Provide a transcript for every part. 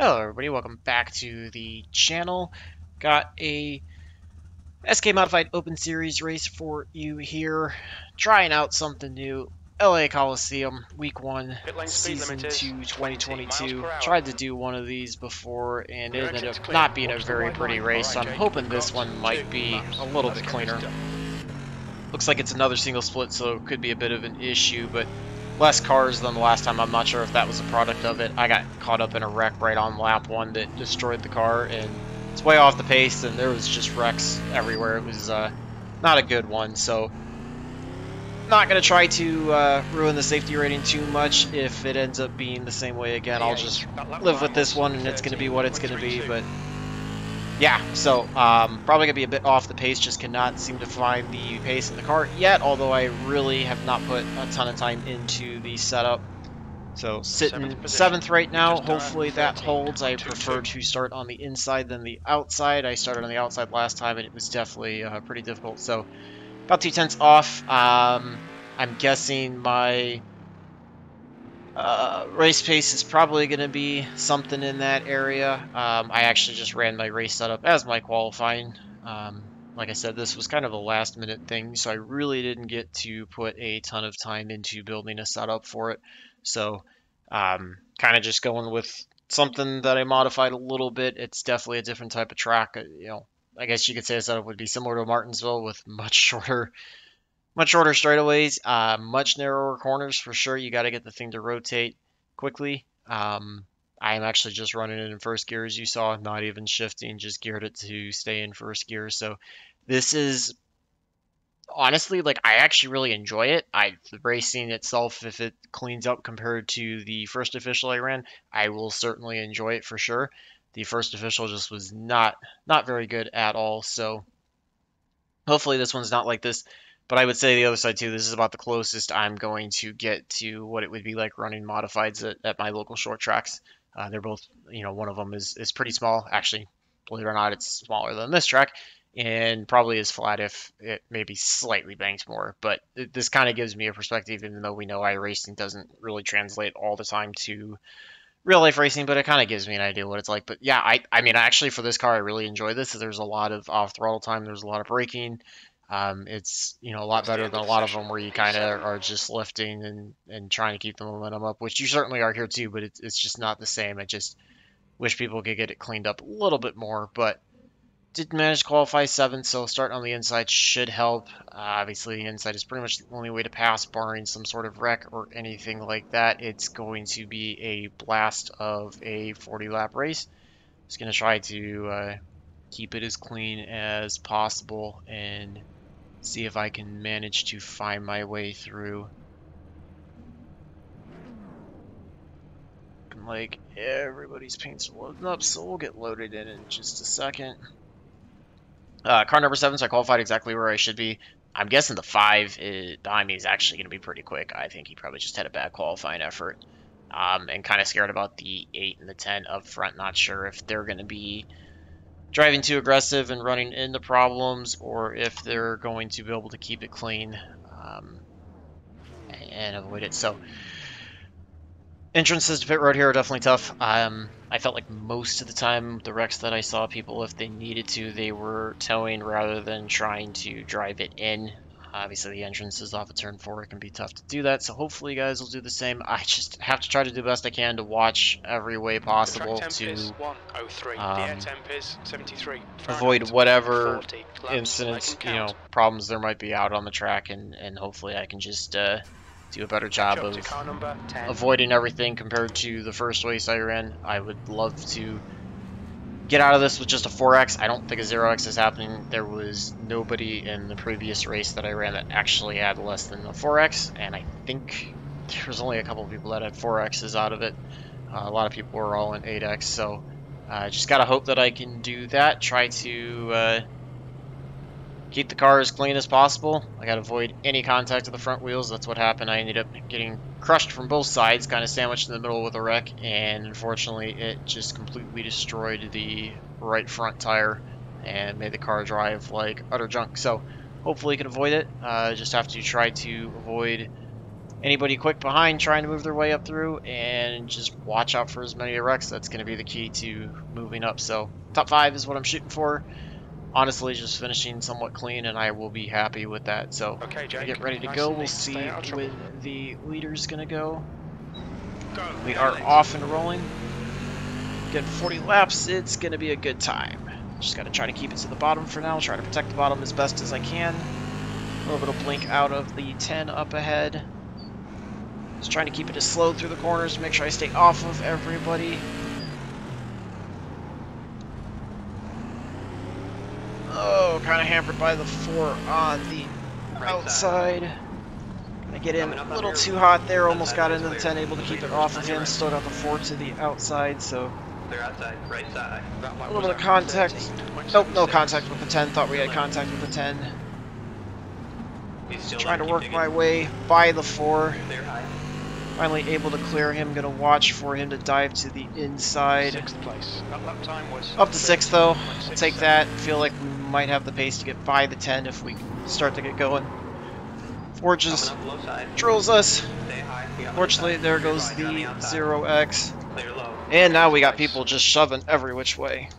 Hello everybody, welcome back to the channel. Got a SK Modified Open Series race for you here. Trying out something new. LA Coliseum, Week 1, Season 2, 2022. Tried to do one of these before and it ended up not being a very pretty race, so I'm hoping this one might be a little bit cleaner. Looks like it's another single split, so it could be a bit of an issue, but less cars than the last time. I'm not sure if that was a product of it. I got caught up in a wreck right on lap 1 that destroyed the car, and it's way off the pace, and there was just wrecks everywhere. It was not a good one, so not going to try to ruin the safety rating too much. If it ends up being the same way again, I'll just live with this one, and it's going to be what it's going to be, but yeah, so probably going to be a bit off the pace, just cannot seem to find the pace in the car yet, although I really have not put a ton of time into the setup. So sitting 7th right now, hopefully that holds. I prefer to start on the inside than the outside. I started on the outside last time and it was definitely pretty difficult. So about 2/10 off. I'm guessing my race pace is probably going to be something in that area. I actually just ran my race setup as my qualifying. Like I said, this was kind of a last minute thing, so I really didn't get to put a ton of time into building a setup for it. So kind of just going with something that I modified a little bit. It's definitely a different type of track. I guess you could say a setup would be similar to Martinsville with much shorter straightaways, much narrower corners for sure. You got to get the thing to rotate quickly. I am actually just running it in first gear, as you saw, not even shifting, just geared it to stay in first gear. So this is honestly, like, I actually really enjoy it. The racing itself, if it cleans up compared to the first official I ran, I will certainly enjoy it for sure. The first official just was not very good at all. So hopefully this one's not like this. But I would say the other side too, this is about the closest I'm going to get to what it would be like running modifieds at my local short tracks. They're both, one of them is pretty small. Actually, believe it or not, it's smaller than this track and probably is flat if it maybe slightly banks more. But this kind of gives me a perspective, even though we know iRacing doesn't really translate all the time to real life racing, but it kind of gives me an idea what it's like. But yeah, I mean, actually for this car, I really enjoy this. There's a lot of off throttle time. There's a lot of braking. It's a lot better than a lot of them where you kind of are just lifting and trying to keep the momentum up, which you certainly are here too, but it's just not the same. I just wish people could get it cleaned up a little bit more, but did manage to qualify 7th, so starting on the inside should help. Obviously, the inside is pretty much the only way to pass, barring some sort of wreck or anything like that. It's going to be a blast of a 40-lap race. Just going to try to keep it as clean as possible and see if I can manage to find my way through. Like, everybody's paints are loading up, so we'll get loaded in just a second. Car number 7, so I qualified exactly where I should be. I'm guessing the 5 behind me is actually going to be pretty quick. I think he probably just had a bad qualifying effort. And kind of scared about the 8 and the 10 up front. Not sure if they're going to be driving too aggressive and running into problems, or if they're going to be able to keep it clean and avoid it. So entrances to pit road here are definitely tough. I felt like most of the time the wrecks that I saw, people, if they needed to, they were towing rather than trying to drive it in. Obviously the entrance is off of turn 4, it can be tough to do that, so hopefully you guys will do the same. I just have to try to do the best I can to watch every way possible to avoid whatever incidents, problems there might be out on the track, and hopefully I can just do a better job of avoiding everything compared to the first race I ran. I would love to get out of this with just a 4X. I don't think a 0X is happening. There was nobody in the previous race that I ran that actually had less than a 4X, and I think there was only a couple of people that had 4Xs out of it. A lot of people were all in 8X, so just gotta hope that I can do that. Try to keep the car as clean as possible. I gotta avoid any contact with the front wheels. That's what happened. I ended up getting crushed from both sides, kind of sandwiched in the middle with a wreck, and unfortunately it just completely destroyed the right front tire and made the car drive like utter junk. So hopefully you can avoid it. Just have to try to avoid anybody quick behind trying to move their way up through, and just watch out for as many wrecks. That's going to be the key to moving up. So top 5 is what I'm shooting for. Honestly, just finishing somewhat clean, and I will be happy with that. So Okay, Jake, get ready to go. We'll see when the leader's going to go. We are off and rolling. Getting 40 laps. It's going to be a good time. Just got to try to keep it to the bottom for now. Try to protect the bottom as best as I can. A little bit of blink out of the 10 up ahead. Just trying to keep it as slow through the corners to make sure I stay off of everybody. Oh, kind of hampered by the 4 on the outside. Gonna get in a little too hot there. Almost got into the 10, able to keep it off of him. Still got the 4 to the outside, so They're outside, right side. a little bit of contact. Nope, no contact with the 10. Thought we had contact with the 10. Trying to work my way by the 4. Finally able to clear him. Gonna watch for him to dive to the inside. 6th place. That lap time was Up to 6th though. I'll take that. Feel like we might have the pace to get by the 10 if we start to get going. 4 just drills us. Fortunately, there goes the 0x. And now we got people just shoving every which way.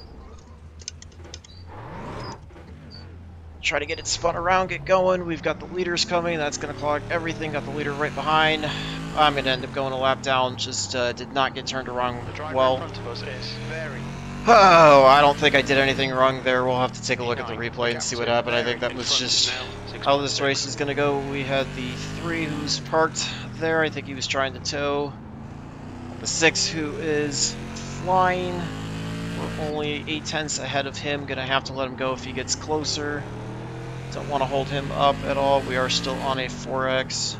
Try to get it spun around, get going. We've got the leaders coming. That's going to clog everything. Got the leader right behind. I'm going to end up going a lap down. Just did not get turned around well. Oh, I don't think I did anything wrong there. We'll have to take a look at the replay and see what happened. I think that was just how this race is going to go. We had the 3 who's parked there. I think he was trying to tow. The 6 who is flying. We're only 8/10 ahead of him. Going to have to let him go if he gets closer. Don't want to hold him up at all. We are still on a 4x.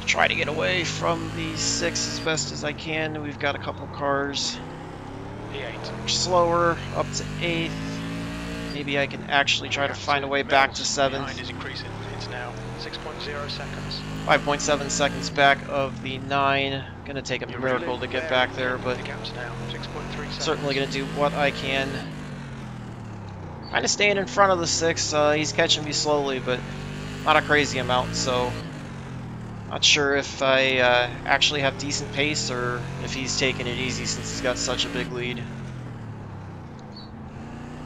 Try to get away from the 6 as best as I can. We've got a couple cars. P8. Slower, up to 8th. Maybe I can actually try to find a way back to 7th. Is increasing. It's now 6.0 seconds. 5.7 seconds back of the 9. Gonna take a miracle to get back there, but certainly gonna do what I can. Kind of staying in front of the 6. He's catching me slowly, but not a crazy amount, so not sure if I actually have decent pace or if he's taking it easy since he's got such a big lead.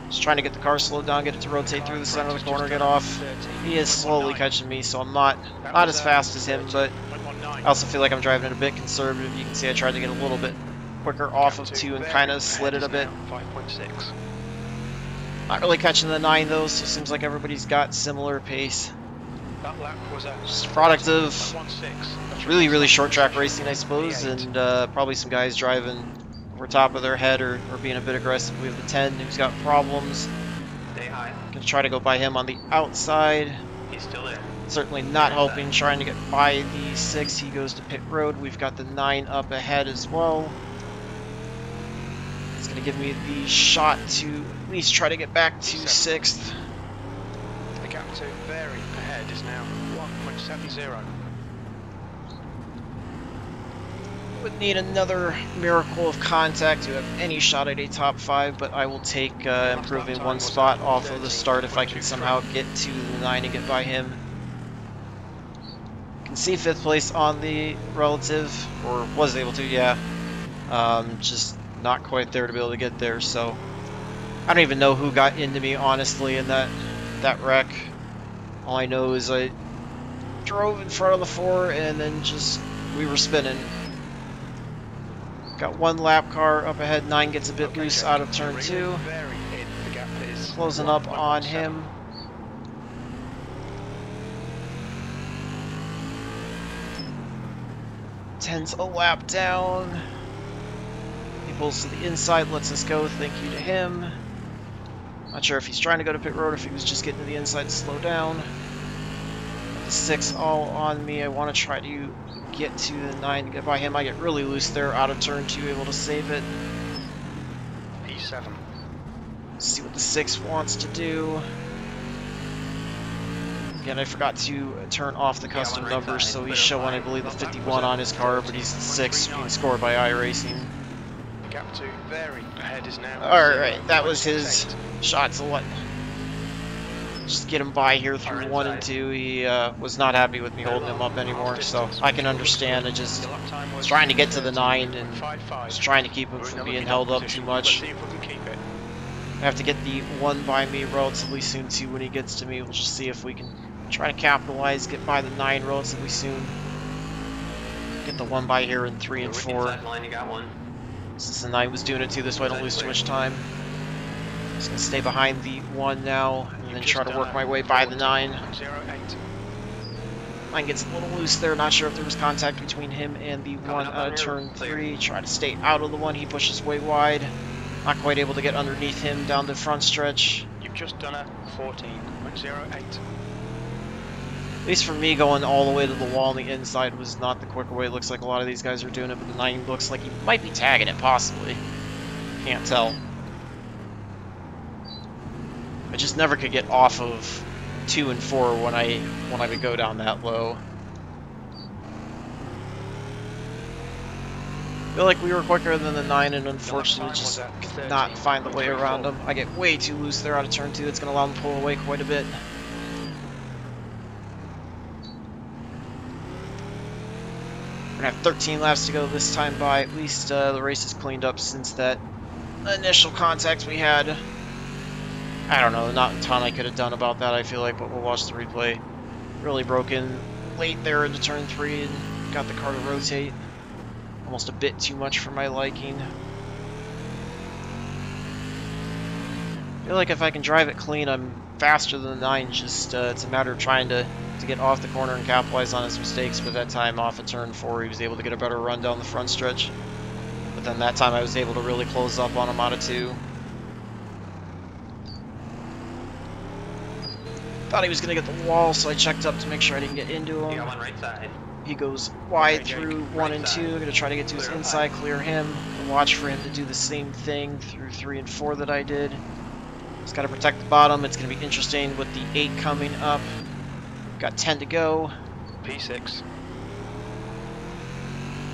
Just trying to get the car slowed down, get it to rotate through the center of the corner, get off. He is slowly catching me, so I'm not as fast as him, but I also feel like I'm driving it a bit conservative. You can see I tried to get a little bit quicker off of 2 and kind of slid it a bit. 5.6. Not really catching the 9 though, so it seems like everybody's got similar pace. That lap was just a product of really short track racing, I suppose, and probably some guys driving over top of their head or being a bit aggressive. We have the 10 who's got problems. Gonna try to go by him on the outside. He's still there. Certainly not helping, trying to get by the 6. He goes to pit road. We've got the 9 up ahead as well. It's going to give me the shot to at least try to get back to 6th. The gap to very ahead is now 1.70. Would need another miracle of contact to have any shot at a top 5, but I will take improving 1 spot off of the start if I can somehow get to the 9 and get by him. Can see 5th place on the relative, or was able to, yeah. Just not quite there to be able to get there, so I don't even know who got into me, honestly, in that wreck. All I know is I drove in front of the 4 and then just we were spinning. Got 1 lap car up ahead. 9 gets a bit loose out of turn 2. Closing up on him. Ten's a lap down. He pulls to the inside, lets us go. Thank you to him. Not sure if he's trying to go to pit road or if he was just getting to the inside to slow down. Got the 6 all on me. I want to try to get to the 9 to get by him. I get really loose there, out of turn 2, able to save it. P7. See what the 6 wants to do. Again, I forgot to turn off the custom numbers, so he's showing, I believe, the 51 on his car, but he's the 6 being scored by iRacing. The gap to very ahead is now. Alright, that was his shot. So what? just get him by here through 1 and 2. He was not happy with me holding him up anymore, so I can understand. I just was trying to get to the 9 and was trying to keep him from being held up too much. I have to get the 1 by me relatively soon too. When he gets to me, we'll just see if we can try to capitalize, get by the 9 relatively soon. Get the 1 by here in 3 and 4. Since the 9 was doing it too, this way I don't lose too much time. Just gonna stay behind the 1 now, and then try to work my way by the 9. 9 gets a little loose there, not sure if there was contact between him and the 1 out of turn 3. Try to stay out of the 1, he pushes way wide. Not quite able to get underneath him down the front stretch. You've just done a 14.08. At least for me, going all the way to the wall on the inside was not the quicker way. It looks like a lot of these guys are doing it, but the 9 looks like he might be tagging it, possibly. Can't tell. I just never could get off of 2 and 4 when I would go down that low. I feel like we were quicker than the 9 and unfortunately just could not find the way around him. I get way too loose there out of turn 2. It's going to allow him to pull away quite a bit. We're going to have 13 laps to go this time by. At least the race is cleaned up since that initial contact we had. I don't know, not a ton I could have done about that, I feel like, but we'll watch the replay. Really broke in late there into turn 3 and got the car to rotate. Almost a bit too much for my liking. I feel like if I can drive it clean, I'm faster than the 9. Just it's a matter of trying to get off the corner and capitalize on his mistakes. But that time off of turn 4, he was able to get a better run down the front stretch. But then that time I was able to really close up on him out of 2. Thought he was going to get the wall, so I checked up to make sure I didn't get into him. You got one right side. He goes wide through 1 and 2. Going to try to get to his inside, clear him, and watch for him to do the same thing through 3 and 4 that I did. Just got to protect the bottom. It's going to be interesting with the 8 coming up. Got 10 to go. P6.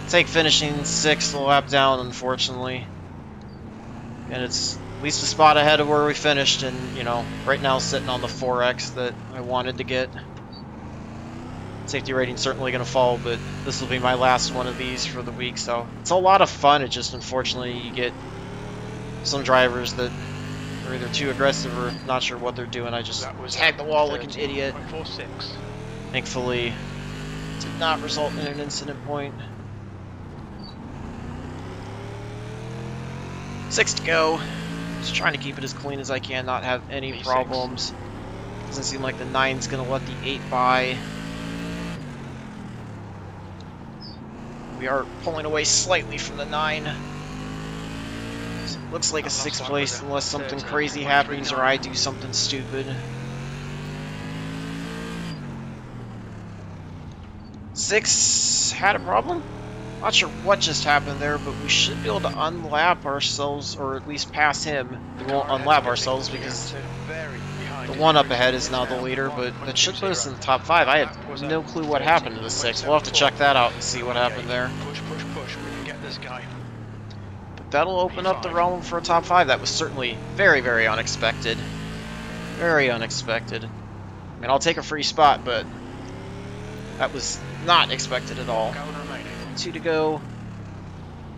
Take finishing 6th lap down, unfortunately. And it's at least a spot ahead of where we finished, and, you know, right now sitting on the 4X that I wanted to get. Safety rating's certainly going to fall, but this will be my last one of these for the week, so it's a lot of fun. It just, unfortunately, you get some drivers that are either too aggressive or not sure what they're doing. I just tagged the wall like an idiot. Thankfully, did not result in an incident point. 6 to go. Just trying to keep it as clean as I can, not have any problems. Doesn't seem like the 9's going to let the 8 by. We are pulling away slightly from the 9. So it looks like a 6th place unless something crazy happens or I do something stupid. 6 had a problem. Not sure what just happened there, but we should be able to unlap ourselves, or at least pass him. We won't unlap ourselves because the 1 up ahead is now the leader, but that should put us in the top 5. I have no clue what happened to the 6. We'll have to check that out and see what happened there. Push, we can get this guy. But that'll open up the realm for a top 5. That was certainly very, very unexpected. Very unexpected. I mean, I'll take a free spot, but that was not expected at all. 2 to go.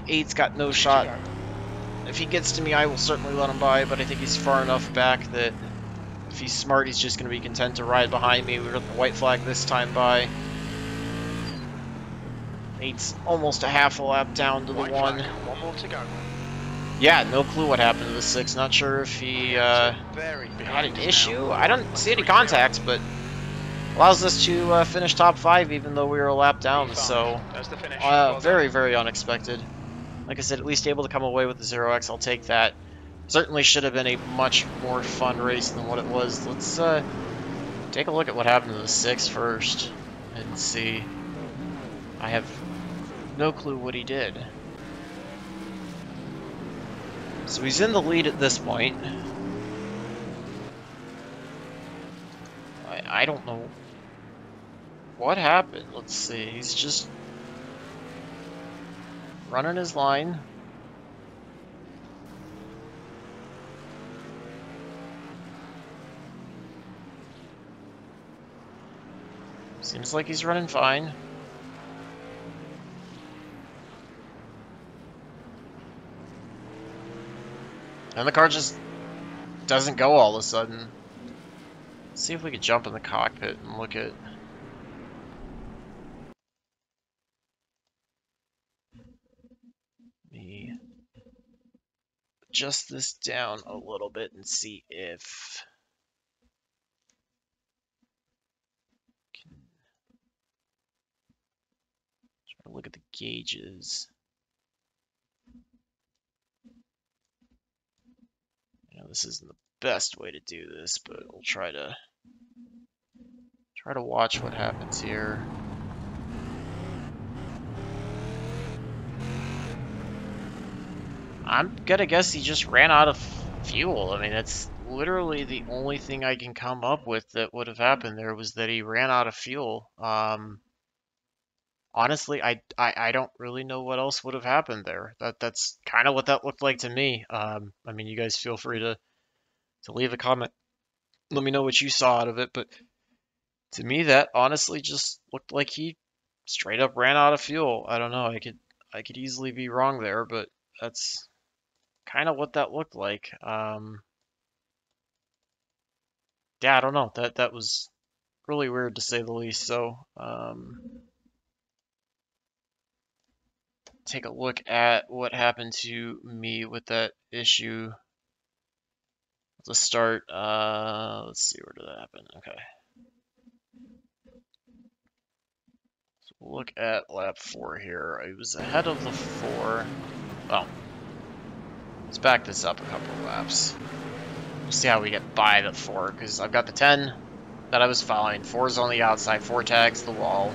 8's got no shot. If he gets to me, I will certainly let him by, but I think he's far enough back that if he's smart, he's just going to be content to ride behind me. We got the white flag this time by. 8's almost a half a lap down to the 1. One more to go. Yeah, no clue what happened to the 6. Not sure if he had an issue. I don't see any contacts, but allows us to finish top 5 even though we were a lap down, so very, very unexpected. Like I said, at least able to come away with the 0x, I'll take that. Certainly should have been a much more fun race than what it was. Let's take a look at what happened to the 6 first and see. I have no clue what he did. So he's in the lead at this point. I don't know what happened. Let's see. He's just running his line. Seems like he's running fine. And the car just doesn't go all of a sudden. Let's see if we could jump in the cockpit and look at... me adjust this down a little bit and see if... Try to look at the gauges. You know, this isn't the best way to do this, but we'll try to watch what happens here. I'm gonna guess he just ran out of fuel. I mean, that's literally the only thing I can come up with that would have happened there, was that he ran out of fuel. Honestly, I don't really know what else would have happened there. That's kind of what that looked like to me. I mean, you guys feel free to leave a comment. Let me know what you saw out of it, but to me, that honestly just looked like he straight up ran out of fuel. I don't know. I could easily be wrong there, but that's kind of what that looked like. Yeah, I don't know. That was really weird to say the least. So, take a look at what happened to me with that issue. To start, let's see, where did that happen? Okay. So we'll look at lap 4 here. I was ahead of the 4. Well, let's back this up a couple of laps. We'll see how we get by the 4, because I've got the 10 that I was following. 4's on the outside, 4 tags the wall.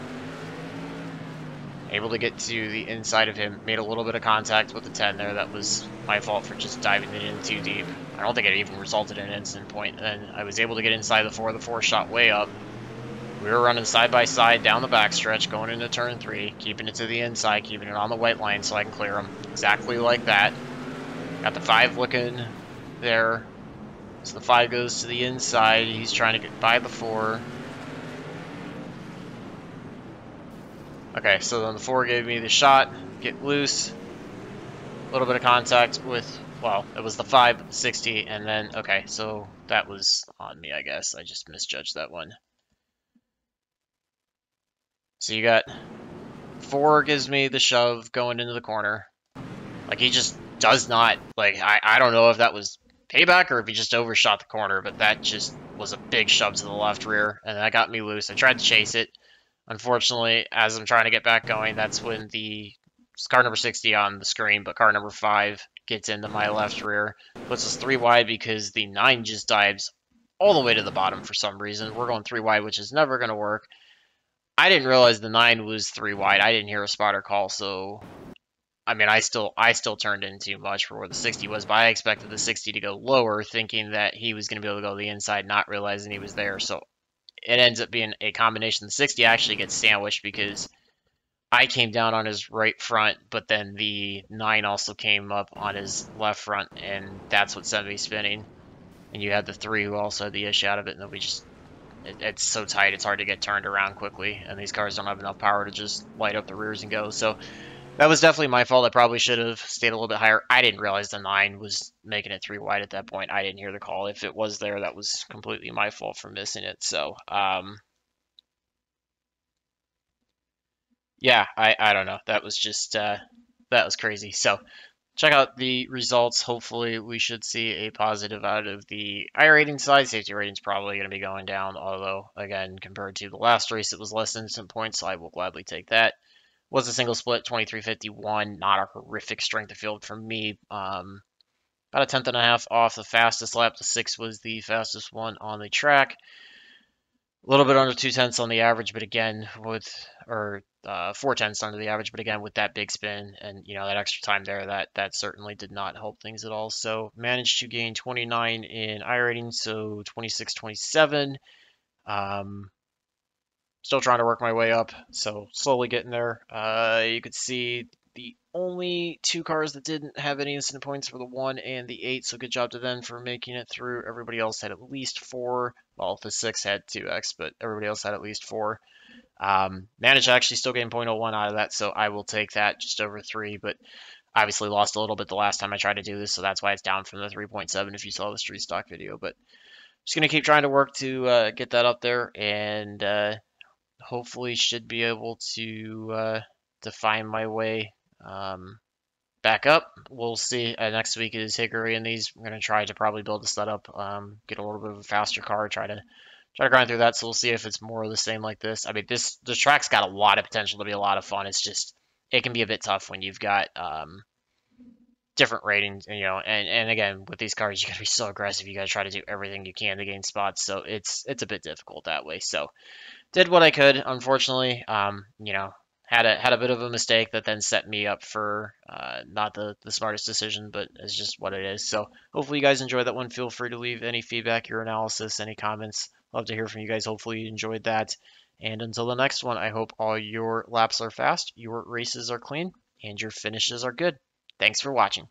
Able to get to the inside of him. Made a little bit of contact with the 10 there. That was my fault for just diving it in too deep. I don't think it even resulted in an incident point. And then I was able to get inside the 4. The 4 shot way up. We were running side by side down the backstretch, going into turn 3, keeping it to the inside, keeping it on the white line so I can clear him. Exactly like that. Got the 5 looking there. So the 5 goes to the inside. He's trying to get by the 4. Okay, so then the 4 gave me the shot, get loose. A little bit of contact with, well, it was the 560, and then, okay, so that was on me, I guess. I just misjudged that one. So you got 4 gives me the shove going into the corner. Like, he just does not, like, I don't know if that was payback or if he just overshot the corner, but that just was a big shove to the left rear, and that got me loose. I tried to chase it. Unfortunately, as I'm trying to get back going, that's when it's car number 60 on the screen, but car number 5 gets into my left rear. Puts us 3 wide because the 9 just dives all the way to the bottom for some reason. We're going 3 wide, which is never going to work. I didn't realize the 9 was 3 wide. I didn't hear a spotter call, so I mean, I still turned in too much for where the 60 was, but I expected the 60 to go lower, thinking that he was going to be able to go to the inside, not realizing he was there. So it ends up being a combination. The 60 actually gets sandwiched because I came down on his right front, but then the 9 also came up on his left front, and that's what sent me spinning. And you had the 3 who also had the issue out of it, and then we just... It's so tight, it's hard to get turned around quickly, and these cars don't have enough power to just light up the rears and go. So that was definitely my fault. I probably should have stayed a little bit higher. I didn't realize the 9 was making it 3 wide at that point. I didn't hear the call. If it was there, that was completely my fault for missing it. So, yeah, I don't know. That was just, that was crazy. So, check out the results. Hopefully, we should see a positive out of the iRating side. Safety rating's probably going to be going down, although, again, compared to the last race, it was less than some points, so I will gladly take that. Was a single split, 23:51. Not a horrific strength of field for me. About a tenth and a half off the fastest lap. The 6 was the fastest one on the track. A little bit under 2/10 on the average, but again, with, or 4/10 under the average, but again, with that big spin and, you know, that extra time there, that certainly did not help things at all. So managed to gain 29 in iRating, so 26-27. Still trying to work my way up, so slowly getting there. You could see the only 2 cars that didn't have any incident points were the 1 and the 8, so good job to them for making it through. Everybody else had at least 4. Well, the 6 had 2x, but everybody else had at least 4. Managed to actually still gain 0.01 out of that, so I will take that just over 3, but obviously lost a little bit the last time I tried to do this, so that's why it's down from the 3.7 if you saw the street stock video. But just going to keep trying to work to get that up there, and hopefully should be able to find my way back up. We'll see. Next week is Hickory and these. We're going to try to probably build a setup, get a little bit of a faster car, try to grind through that. So we'll see if it's more of the same like this. I mean, the track's got a lot of potential to be a lot of fun. It's just it can be a bit tough when you've got different ratings, and again with these cars, you got to be so aggressive. You got to try to do everything you can to gain spots. So it's a bit difficult that way. So did what I could. Unfortunately, had a bit of a mistake that then set me up for not the smartest decision, but it's just what it is. So hopefully you guys enjoyed that one. Feel free to leave any feedback, your analysis, any comments. Love to hear from you guys. Hopefully you enjoyed that. And until the next one, I hope all your laps are fast, your races are clean, and your finishes are good. Thanks for watching.